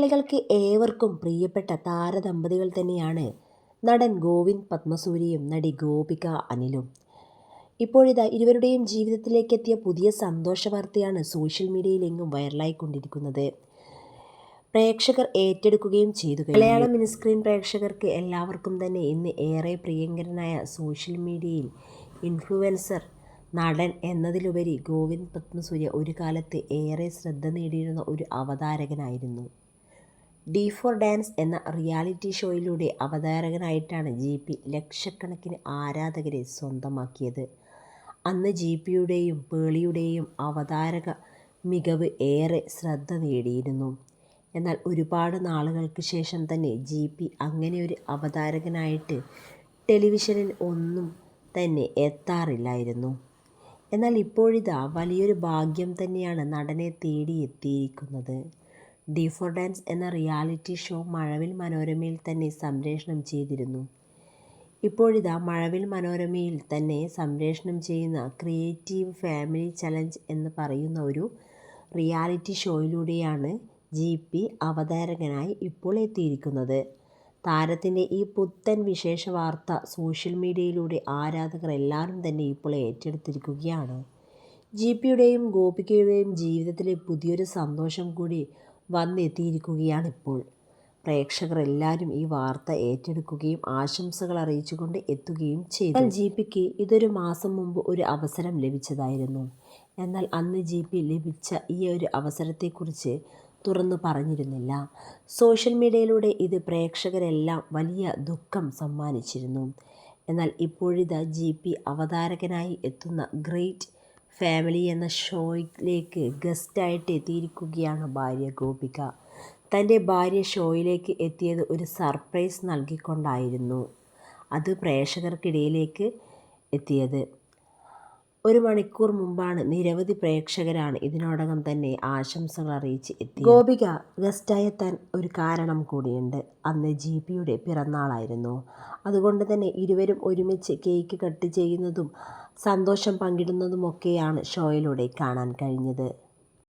മലയാളികൾക്ക് ഏവർക്കും പ്രിയപ്പെട്ട താരദമ്പതികൾ തന്നെയാണ് നടൻ ഗോവിന്ദ് പത്മസൂര്യയും നടി ഗോപിക അനിലും. ഇപ്പോഴിതാ ഇരുവരുടെയും ജീവിതത്തിലേക്കെത്തിയ പുതിയ സന്തോഷ വാർത്തയാണ് സോഷ്യൽ മീഡിയയിലെങ്ങും വൈറലായിക്കൊണ്ടിരിക്കുന്നത്. പ്രേക്ഷകർ ഏറ്റെടുക്കുകയും ചെയ്തു. മലയാളം മിനിസ്ക്രീൻ പ്രേക്ഷകർക്ക് എല്ലാവർക്കും തന്നെ ഇന്ന് ഏറെ പ്രിയങ്കരനായ സോഷ്യൽ മീഡിയയിൽ ഇൻഫ്ലുവൻസർ നടൻ എന്നതിലുപരി ഗോവിന്ദ് പത്മസൂര്യ ഒരു കാലത്ത് ഏറെ ശ്രദ്ധ നേടിയിരുന്ന ഒരു അവതാരകനായിരുന്നു. ഡി4 ഡാൻസ് എന്ന റിയാലിറ്റി ഷോയിലൂടെ അവതാരകനായിട്ടാണ് ജി.പി ലക്ഷക്കണക്കിന് ആരാധകരെ സ്വന്തമാക്കിയത്. അന്ന് ജി.പിയുടെയും പേളിയുടെയും അവതാരക മികവ് ഏറെ ശ്രദ്ധ നേടിയിരുന്നു. എന്നാൽ ഒരുപാട് നാളുകൾക്ക് ശേഷം തന്നെ ജി.പി അങ്ങനെയൊരു അവതാരകനായിട്ട് ടെലിവിഷനിൽ ഒന്നും തന്നെ എത്താറില്ലായിരുന്നു. എന്നാൽ ഇപ്പോഴിതാ വലിയൊരു ഭാഗ്യം തന്നെയാണ് നടനെ തേടിയെത്തിയിരിക്കുന്നത്. ഡി4 ഡാൻസ് എന്ന റിയാലിറ്റി ഷോ മഴവിൽ മനോരമയിൽ തന്നെ സംപ്രേഷണം ചെയ്തിരുന്നു. ഇപ്പോഴിതാ മഴവിൽ മനോരമയിൽ തന്നെ സംപ്രേഷണം ചെയ്യുന്ന ക്രിയേറ്റീവ് ഫാമിലി ചലഞ്ച് എന്ന് പറയുന്ന ഒരു റിയാലിറ്റി ഷോയിലൂടെയാണ് ജി.പി അവതാരകനായി ഇപ്പോൾ എത്തിയിരിക്കുന്നത്. താരത്തിൻ്റെ ഈ പുത്തൻ വിശേഷ വാർത്ത സോഷ്യൽ മീഡിയയിലൂടെ ആരാധകർ എല്ലാവരും തന്നെ ഇപ്പോൾ ഏറ്റെടുത്തിരിക്കുകയാണ്. ജി.പിയുടെയും ഗോപികയുടെയും ജീവിതത്തിലെ പുതിയൊരു സന്തോഷം കൂടി വന്നെത്തിയിരിക്കുകയാണിപ്പോൾ. പ്രേക്ഷകർ എല്ലാവരും ഈ വാർത്ത ഏറ്റെടുക്കുകയും ആശംസകൾ അറിയിച്ചുകൊണ്ട് എത്തുകയും ചെയ്തു. എന്നാൽ ജി.പിക്ക് ഇതൊരു മാസം മുമ്പ് ഒരു അവസരം ലഭിച്ചതായിരുന്നു. എന്നാൽ അന്ന് ജി.പി ലഭിച്ച ഈ ഒരു അവസരത്തെക്കുറിച്ച് തുറന്നു പറഞ്ഞിരുന്നില്ല. സോഷ്യൽ മീഡിയയിലൂടെ ഇത് പ്രേക്ഷകരെല്ലാം വലിയ ദുഃഖം സമ്മാനിച്ചിരുന്നു. എന്നാൽ ഇപ്പോഴിതാ ജി.പി അവതാരകനായി എത്തുന്ന ഗ്രേറ്റ് ഫാമിലി എന്ന ഷോയിലേക്ക് ഗസ്റ്റായിട്ട് എത്തിയിരിക്കുകയാണ് ഭാര്യ ഗോപിക. തൻ്റെ ഭാര്യ ഷോയിലേക്ക് എത്തിയത് ഒരു സർപ്രൈസ് നൽകിക്കൊണ്ടായിരുന്നു അത് പ്രേക്ഷകർക്കിടയിലേക്ക് എത്തിയത്. 1 മണിക്കൂർ മുമ്പാണ് നിരവധി പ്രേക്ഷകരാണ് ഇതിനോടകം തന്നെ ആശംസകൾ അറിയിച്ച് എത്തിയത്. ഗോപിക ഗസ്റ്റായി എത്താൻ ഒരു കാരണം കൂടിയുണ്ട്. അന്ന് ജി.പിയുടെ പിറന്നാളായിരുന്നു. അതുകൊണ്ട് തന്നെ ഇരുവരും ഒരുമിച്ച് കേക്ക് കട്ട് ചെയ്യുന്നതും സന്തോഷം പങ്കിടുന്നതുമൊക്കെയാണ് ഷോയിലൂടെ കാണാൻ കഴിഞ്ഞത്.